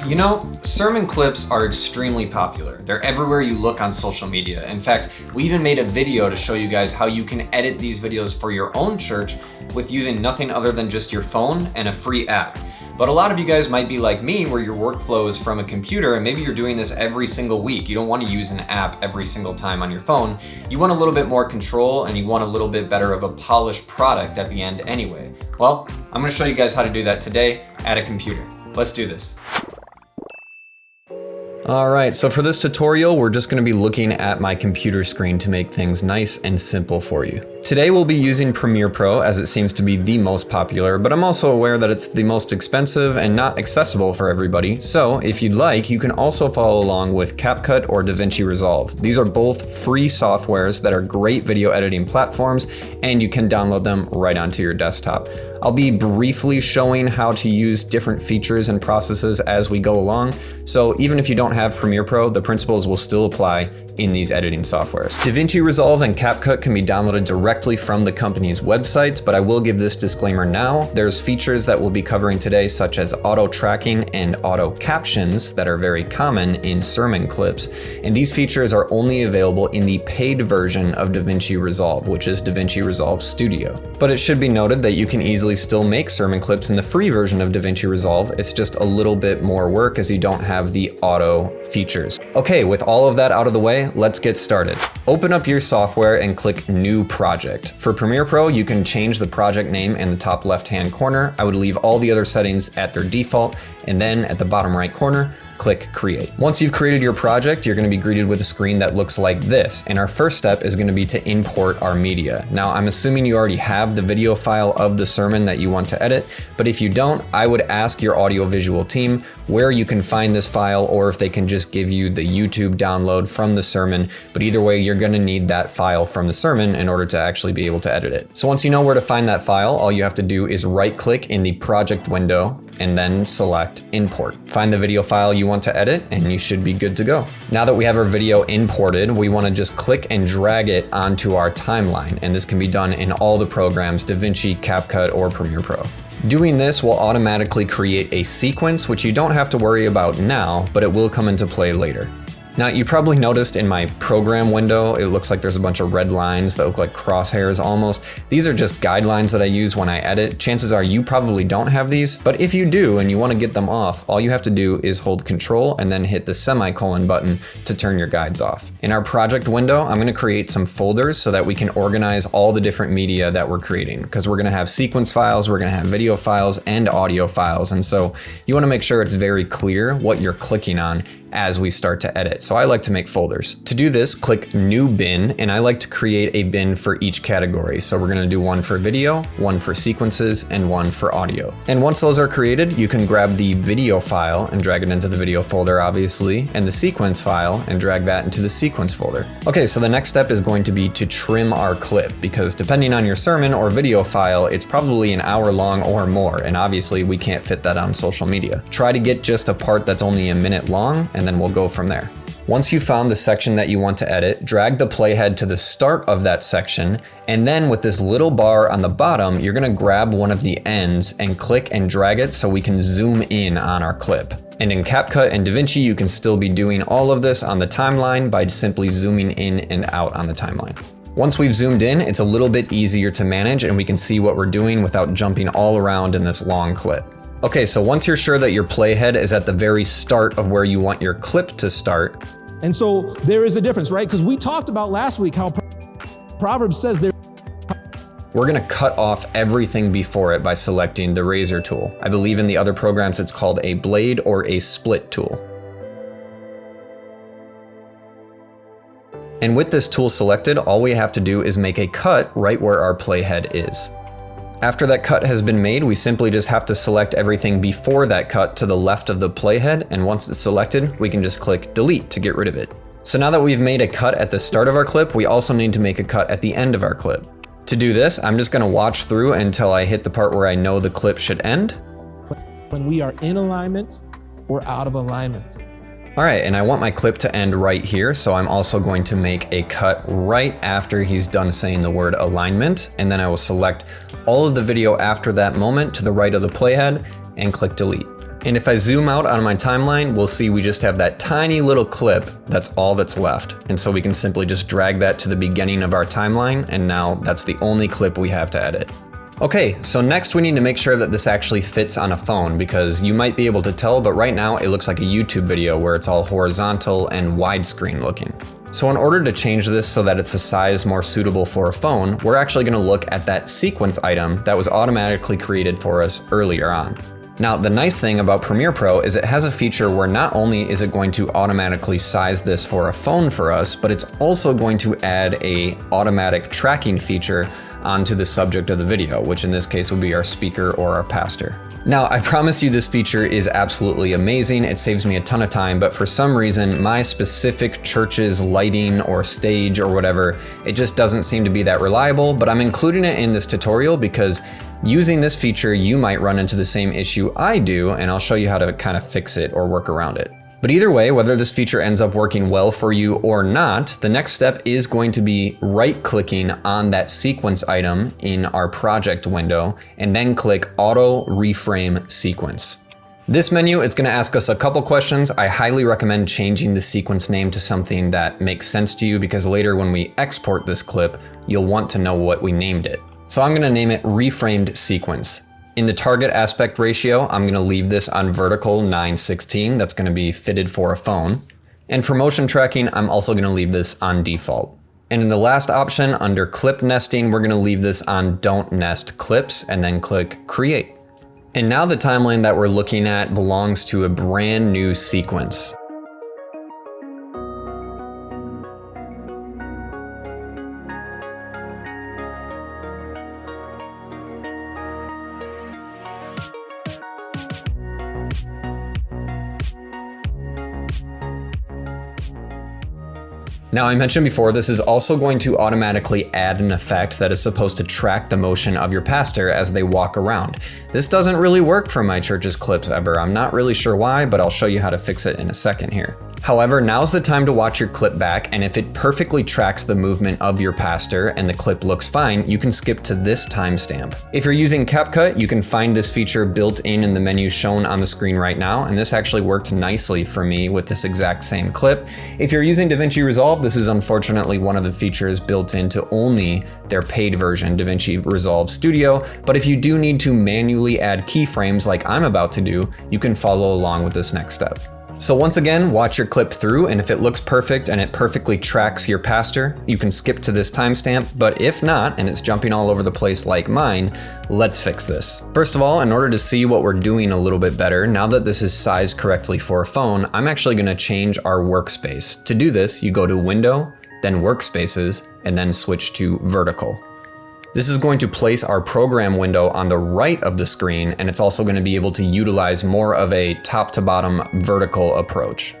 You know, sermon clips are extremely popular. They're everywhere you look on social media. In fact, we even made a video to show you guys how you can edit these videos for your own church with using nothing other than just your phone and a free app. But a lot of you guys might be like me, where your workflow is from a computer and maybe you're doing this every single week. You don't want to use an app every single time on your phone. You want a little bit more control and you want a little bit better of a polished product at the end anyway. Well, I'm going to show you guys how to do that today at a computer. Let's do this. Alright, so for this tutorial, we're just going to be looking at my computer screen to make things nice and simple for you. Today we'll be using Premiere Pro, as it seems to be the most popular, but I'm also aware that it's the most expensive and not accessible for everybody. So if you'd like, you can also follow along with CapCut or DaVinci Resolve. These are both free softwares that are great video editing platforms, and you can download them right onto your desktop. I'll be briefly showing how to use different features and processes as we go along, so even if you don't have Premiere Pro, the principles will still apply in these editing softwares. DaVinci Resolve and CapCut can be downloaded directly from the company's websites, but I will give this disclaimer now. There's features that we'll be covering today, such as auto tracking and auto captions, that are very common in sermon clips, and these features are only available in the paid version of DaVinci Resolve, which is DaVinci Resolve Studio. But it should be noted that you can easily still make sermon clips in the free version of DaVinci Resolve. It's just a little bit more work as you don't have the auto features. Okay, with all of that out of the way, let's get started. Open up your software and click New Project. For Premiere Pro, you can change the project name in the top left-hand corner. I would leave all the other settings at their default, and then at the bottom right corner, click Create. Once you've created your project, you're going to be greeted with a screen that looks like this, and our first step is going to be to import our media. Now, I'm assuming you already have the video file of the sermon that you want to edit, but if you don't, I would ask your audiovisual team where you can find this file, or if they can just give you the YouTube download from the sermon, but either way, you're going to need that file from the sermon in order to actually be able to edit it. So once you know where to find that file, all you have to do is right-click in the project window and then select Import. Find the video file you want to edit and you should be good to go. Now that we have our video imported, we want to just click and drag it onto our timeline, and this can be done in all the programs, DaVinci, CapCut, or Premiere Pro. Doing this will automatically create a sequence, which you don't have to worry about now, but it will come into play later. Now, you probably noticed in my program window, it looks like there's a bunch of red lines that look like crosshairs almost. These are just guidelines that I use when I edit. Chances are you probably don't have these, but if you do and you want to get them off, all you have to do is hold Control and then hit the semicolon button to turn your guides off. In our project window, I'm going to create some folders so that we can organize all the different media that we're creating, because we're going to have sequence files, we're going to have video files, and audio files, and so you want to make sure it's very clear what you're clicking on as we start to edit. So I like to make folders. To do this, click New Bin, and I like to create a bin for each category. So we're gonna do one for video, one for sequences, and one for audio. And once those are created, you can grab the video file and drag it into the video folder, obviously, and the sequence file and drag that into the sequence folder. Okay, so the next step is going to be to trim our clip, because depending on your sermon or video file, it's probably an hour long or more, and obviously we can't fit that on social media. Try to get just a part that's only a minute long, and then we'll go from there. Once you've found the section that you want to edit, drag the playhead to the start of that section, and then with this little bar on the bottom, you're gonna grab one of the ends and click and drag it so we can zoom in on our clip. And in CapCut and DaVinci, you can still be doing all of this on the timeline by simply zooming in and out on the timeline. Once we've zoomed in, it's a little bit easier to manage and we can see what we're doing without jumping all around in this long clip. Okay, so once you're sure that your playhead is at the very start of where you want your clip to start. And so there is a difference, right? Because we talked about last week how Proverbs says there. We're gonna cut off everything before it by selecting the razor tool. I believe in the other programs it's called a blade or a split tool. And with this tool selected, all we have to do is make a cut right where our playhead is. After that cut has been made, we simply just have to select everything before that cut to the left of the playhead, and once it's selected, we can just click Delete to get rid of it. So now that we've made a cut at the start of our clip, we also need to make a cut at the end of our clip. To do this, I'm just gonna watch through until I hit the part where I know the clip should end. When we are in alignment or out of alignment. All right, and I want my clip to end right here, so I'm also going to make a cut right after he's done saying the word alignment, and then I will select all of the video after that moment to the right of the playhead and click delete. And if I zoom out on my timeline, we'll see we just have that tiny little clip. That's all that's left. And so we can simply just drag that to the beginning of our timeline, and now that's the only clip we have to edit. Okay, so next we need to make sure that this actually fits on a phone, because you might be able to tell, but right now it looks like a YouTube video where it's all horizontal and widescreen looking. So in order to change this so that it's a size more suitable for a phone, we're actually gonna look at that sequence item that was automatically created for us earlier on. Now, the nice thing about Premiere Pro is it has a feature where not only is it going to automatically size this for a phone for us, but it's also going to add a automatic tracking feature onto the subject of the video, which in this case would be our speaker or our pastor. Now, I promise you this feature is absolutely amazing. It saves me a ton of time, but for some reason, my specific church's lighting or stage or whatever, it just doesn't seem to be that reliable, but I'm including it in this tutorial because using this feature, you might run into the same issue I do, and I'll show you how to kind of fix it or work around it. But either way, whether this feature ends up working well for you or not, the next step is going to be right-clicking on that sequence item in our project window, and then click Auto Reframe Sequence. This menu is going to ask us a couple questions. I highly recommend changing the sequence name to something that makes sense to you, because later when we export this clip, you'll want to know what we named it. So I'm going to name it Reframed Sequence. In the target aspect ratio, I'm going to leave this on vertical 9:16. That's going to be fitted for a phone. And for motion tracking, I'm also going to leave this on default. And in the last option, under clip nesting, we're going to leave this on don't nest clips, and then click create. And now the timeline that we're looking at belongs to a brand new sequence. Now, I mentioned before, this is also going to automatically add an effect that is supposed to track the motion of your pastor as they walk around. This doesn't really work for my church's clips ever. I'm not really sure why, but I'll show you how to fix it in a second here. However, now's the time to watch your clip back, and if it perfectly tracks the movement of your pastor and the clip looks fine, you can skip to this timestamp. If you're using CapCut, you can find this feature built in the menu shown on the screen right now, and this actually worked nicely for me with this exact same clip. If you're using DaVinci Resolve, this is unfortunately one of the features built into only their paid version, DaVinci Resolve Studio, but if you do need to manually add keyframes like I'm about to do, you can follow along with this next step. So once again, watch your clip through, and if it looks perfect and it perfectly tracks your pastor, you can skip to this timestamp, but if not, and it's jumping all over the place like mine, let's fix this. First of all, in order to see what we're doing a little bit better, now that this is sized correctly for a phone, I'm actually gonna change our workspace. To do this, you go to Window, then Workspaces, and then switch to Vertical. This is going to place our program window on the right of the screen, and it's also going to be able to utilize more of a top to bottom vertical approach.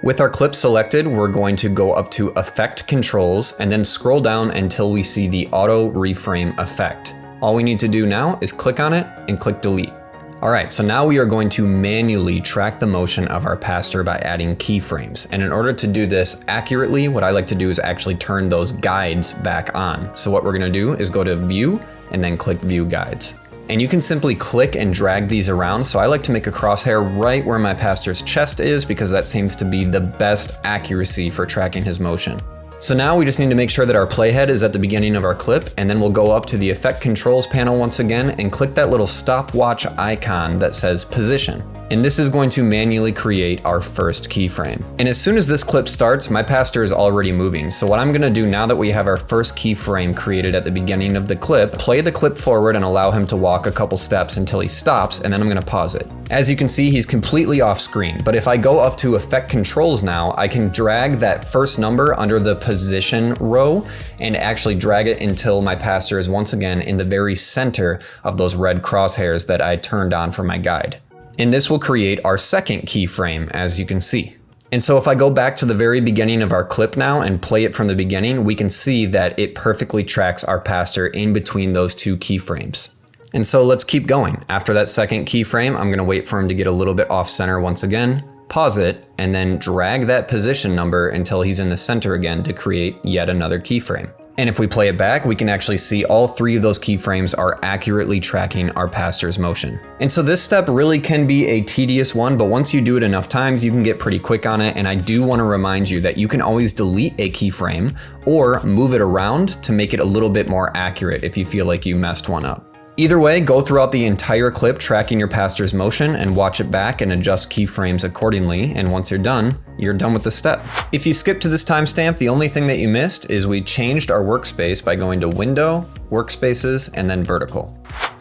With our clip selected, we're going to go up to Effect Controls and then scroll down until we see the Auto Reframe effect. All we need to do now is click on it and click Delete. Alright, so now we are going to manually track the motion of our pastor by adding keyframes. And in order to do this accurately, what I like to do is actually turn those guides back on. So what we're gonna do is go to View and then click View Guides. And you can simply click and drag these around. So I like to make a crosshair right where my pastor's chest is, because that seems to be the best accuracy for tracking his motion. So now we just need to make sure that our playhead is at the beginning of our clip, and then we'll go up to the Effect Controls panel once again and click that little stopwatch icon that says Position. And this is going to manually create our first keyframe. And as soon as this clip starts, my pastor is already moving. So what I'm gonna do now that we have our first keyframe created at the beginning of the clip, play the clip forward and allow him to walk a couple steps until he stops, and then I'm gonna pause it. As you can see, he's completely off screen, but if I go up to Effect Controls now, I can drag that first number under the Position row and actually drag it until my pastor is once again in the very center of those red crosshairs that I turned on for my guide. And this will create our second keyframe, as you can see. And so if I go back to the very beginning of our clip now and play it from the beginning, we can see that it perfectly tracks our pastor in between those two keyframes. And so let's keep going. After that second keyframe, I'm gonna wait for him to get a little bit off center once again, pause it, and then drag that position number until he's in the center again to create yet another keyframe. And if we play it back, we can actually see all 3 of those keyframes are accurately tracking our pastor's motion. And so this step really can be a tedious one, but once you do it enough times, you can get pretty quick on it. And I do want to remind you that you can always delete a keyframe or move it around to make it a little bit more accurate if you feel like you messed one up. Either way, go throughout the entire clip tracking your pastor's motion and watch it back and adjust keyframes accordingly. And once you're done with the step. If you skip to this timestamp, the only thing that you missed is we changed our workspace by going to Window, Workspaces, and then Vertical.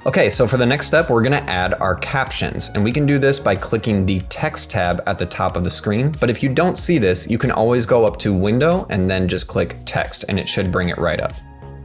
Okay, so for the next step, we're gonna add our captions, and we can do this by clicking the Text tab at the top of the screen. But if you don't see this, you can always go up to Window and then just click Text, and it should bring it right up.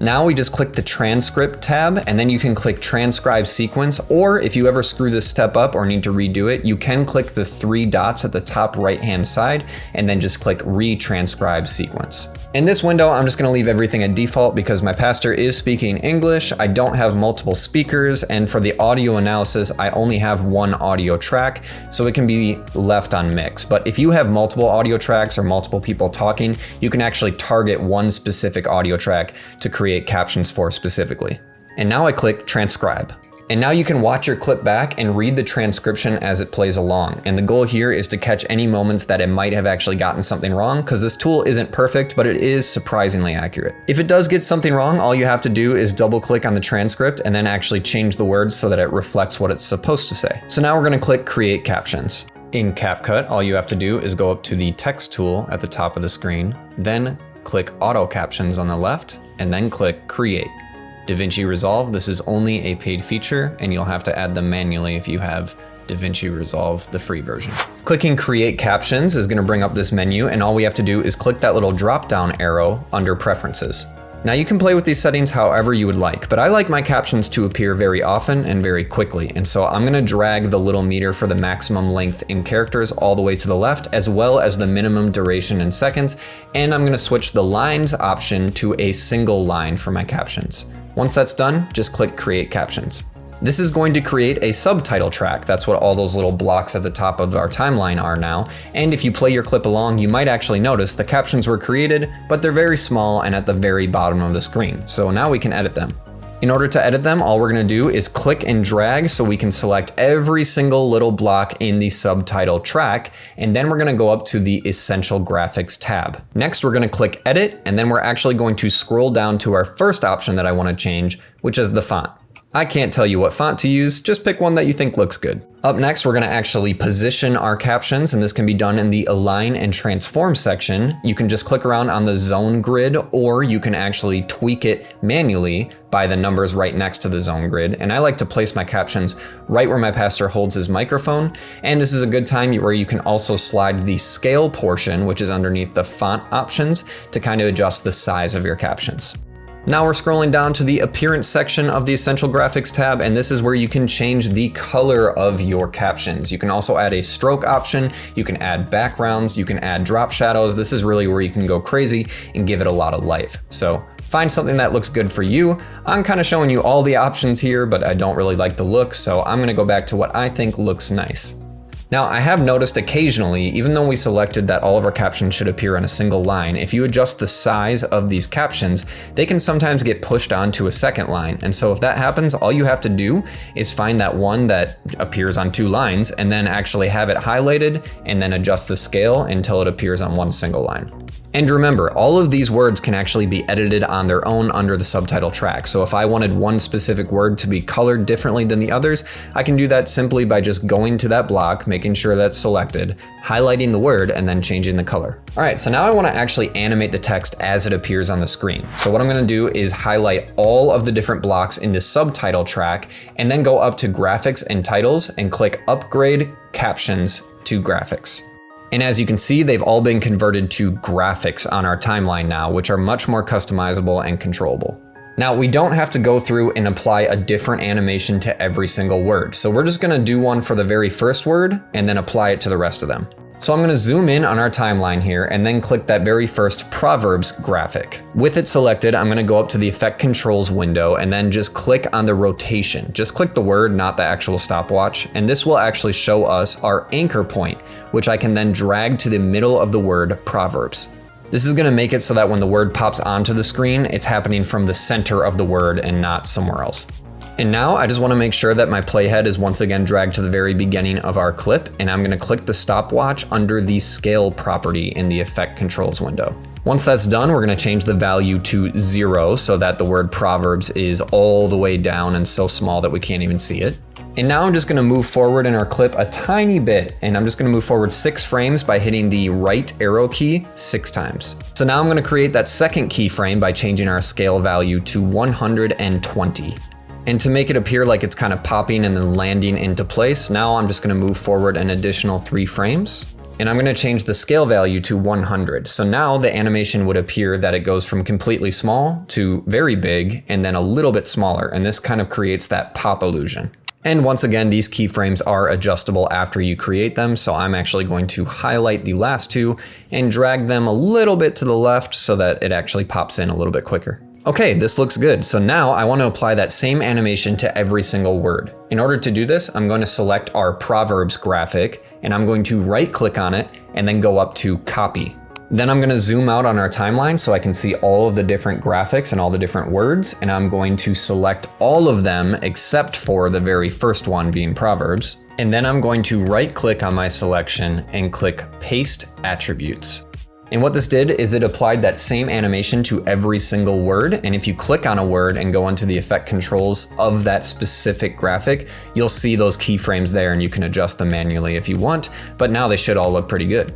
Now we just click the Transcript tab, and then you can click Transcribe Sequence, or if you ever screw this step up or need to redo it, you can click the 3 dots at the top right-hand side, and then just click Retranscribe Sequence. In this window, I'm just gonna leave everything at default because my pastor is speaking English, I don't have multiple speakers, and for the audio analysis, I only have 1 audio track, so it can be left on mix. But if you have multiple audio tracks or multiple people talking, you can actually target one specific audio track to create captions for specifically. And now I click Transcribe. And now you can watch your clip back and read the transcription as it plays along. And the goal here is to catch any moments that it might have actually gotten something wrong, because this tool isn't perfect, but it is surprisingly accurate. If it does get something wrong, all you have to do is double click on the transcript and then actually change the words so that it reflects what it's supposed to say. So now we're gonna click Create Captions. In CapCut, all you have to do is go up to the text tool at the top of the screen, then click Auto-Captions on the left, and then click Create. DaVinci Resolve, this is only a paid feature, and you'll have to add them manually if you have DaVinci Resolve, the free version. Clicking Create Captions is gonna bring up this menu, and all we have to do is click that little drop-down arrow under Preferences. Now you can play with these settings however you would like, but I like my captions to appear very often and very quickly, and so I'm gonna drag the little meter for the maximum length in characters all the way to the left, as well as the minimum duration in seconds, and I'm gonna switch the lines option to a single line for my captions. Once that's done, just click Create Captions. This is going to create a subtitle track. That's what all those little blocks at the top of our timeline are now. And if you play your clip along, you might actually notice the captions were created, but they're very small and at the very bottom of the screen. So now we can edit them. In order to edit them, all we're gonna do is click and drag so we can select every single little block in the subtitle track, and then we're gonna go up to the Essential Graphics tab. Next, we're gonna click Edit, and then we're actually going to scroll down to our first option that I wanna change, which is the font. I can't tell you what font to use, just pick one that you think looks good. Up next, we're gonna actually position our captions, and this can be done in the Align and Transform section. You can just click around on the zone grid, or you can actually tweak it manually by the numbers right next to the zone grid. And I like to place my captions right where my pastor holds his microphone. And this is a good time where you can also slide the scale portion, which is underneath the font options, to kind of adjust the size of your captions. Now we're scrolling down to the Appearance section of the Essential Graphics tab, and this is where you can change the color of your captions. You can also add a stroke option, you can add backgrounds, you can add drop shadows. This is really where you can go crazy and give it a lot of life. So find something that looks good for you. I'm kind of showing you all the options here, but I don't really like the look, so I'm gonna go back to what I think looks nice. Now, I have noticed occasionally, even though we selected that all of our captions should appear on a single line, if you adjust the size of these captions, they can sometimes get pushed onto a second line. And so if that happens, all you have to do is find that one that appears on 2 lines and then actually have it highlighted and then adjust the scale until it appears on one single line. And remember, all of these words can actually be edited on their own under the subtitle track. So if I wanted one specific word to be colored differently than the others, I can do that simply by just going to that block, making sure that's selected, highlighting the word, and then changing the color. All right, so now I want to actually animate the text as it appears on the screen. So what I'm going to do is highlight all of the different blocks in the subtitle track, and then go up to Graphics and Titles and click Upgrade Captions to Graphics. And as you can see, they've all been converted to graphics on our timeline now, which are much more customizable and controllable. Now, we don't have to go through and apply a different animation to every single word. So we're just gonna do one for the very first word and then apply it to the rest of them. So I'm gonna zoom in on our timeline here and then click that very first Proverbs graphic. With it selected, I'm gonna go up to the Effect Controls window and then just click on the rotation. Just click the word, not the actual stopwatch, and this will actually show us our anchor point, which I can then drag to the middle of the word Proverbs. This is gonna make it so that when the word pops onto the screen, it's happening from the center of the word and not somewhere else. And now I just wanna make sure that my playhead is once again dragged to the very beginning of our clip, and I'm gonna click the stopwatch under the scale property in the effect controls window. Once that's done, we're gonna change the value to 0 so that the word Proverbs is all the way down and so small that we can't even see it. And now I'm just gonna move forward in our clip a tiny bit, and I'm just gonna move forward 6 frames by hitting the right arrow key 6 times. So now I'm gonna create that second keyframe by changing our scale value to 120. And to make it appear like it's kind of popping and then landing into place, now I'm just gonna move forward an additional 3 frames. And I'm gonna change the scale value to 100. So now the animation would appear that it goes from completely small to very big and then a little bit smaller. And this kind of creates that pop illusion. And once again, these keyframes are adjustable after you create them. So I'm actually going to highlight the last 2 and drag them a little bit to the left so that it actually pops in a little bit quicker. Okay, this looks good. So now I want to apply that same animation to every single word. In order to do this, I'm going to select our Proverbs graphic and I'm going to right click on it and then go up to copy. Then I'm going to zoom out on our timeline so I can see all of the different graphics and all the different words. And I'm going to select all of them except for the very first one being Proverbs. And then I'm going to right click on my selection and click paste attributes. And what this did is it applied that same animation to every single word. And if you click on a word and go into the effect controls of that specific graphic, you'll see those keyframes there and you can adjust them manually if you want, but now they should all look pretty good.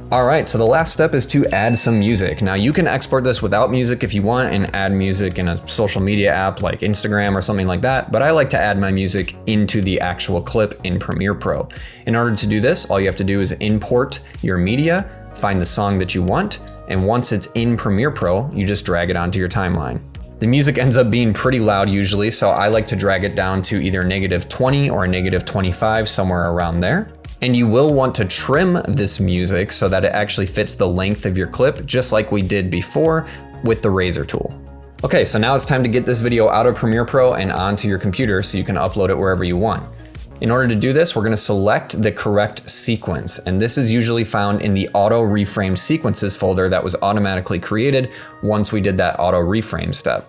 All right, so the last step is to add some music. Now you can export this without music if you want and add music in a social media app like Instagram or something like that, but I like to add my music into the actual clip in Premiere Pro. In order to do this, all you have to do is import your media, find the song that you want, and once it's in Premiere Pro, you just drag it onto your timeline. The music ends up being pretty loud usually, so I like to drag it down to either -20 or -25, somewhere around there. And you will want to trim this music so that it actually fits the length of your clip, just like we did before with the razor tool. Okay, so now it's time to get this video out of Premiere Pro and onto your computer so you can upload it wherever you want. In order to do this, we're gonna select the correct sequence, and this is usually found in the auto reframe sequences folder that was automatically created once we did that auto reframe step.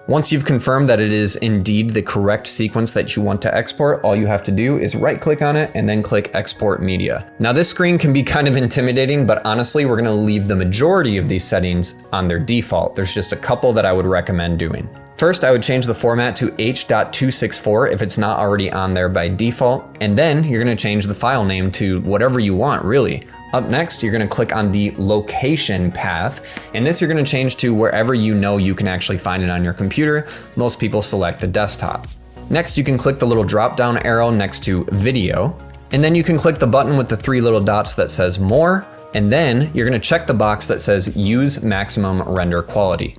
Once you've confirmed that it is indeed the correct sequence that you want to export, all you have to do is right click on it and then click export media. Now this screen can be kind of intimidating, but honestly, we're gonna leave the majority of these settings on their default. There's just a couple that I would recommend doing. First, I would change the format to H.264 if it's not already on there by default, and then you're gonna change the file name to whatever you want, really. Up next, you're gonna click on the location path, and this you're gonna change to wherever you know you can actually find it on your computer. Most people select the desktop. Next, you can click the little drop-down arrow next to video, and then you can click the button with the 3 little dots that says more, and then you're gonna check the box that says use maximum render quality.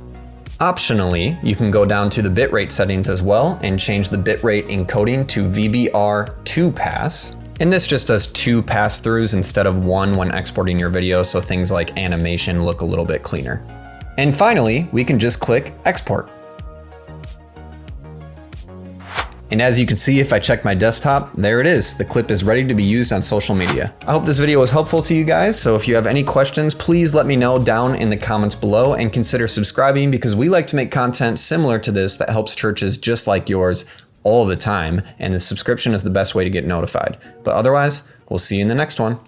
Optionally, you can go down to the bitrate settings as well and change the bitrate encoding to VBR2 pass. And this just does 2 pass-throughs instead of 1 when exporting your video, so things like animation look a little bit cleaner. And finally, we can just click export. And as you can see, if I check my desktop, there it is. The clip is ready to be used on social media. I hope this video was helpful to you guys. So if you have any questions, please let me know down in the comments below and consider subscribing because we like to make content similar to this that helps churches just like yours all the time. And the subscription is the best way to get notified. But otherwise, we'll see you in the next one.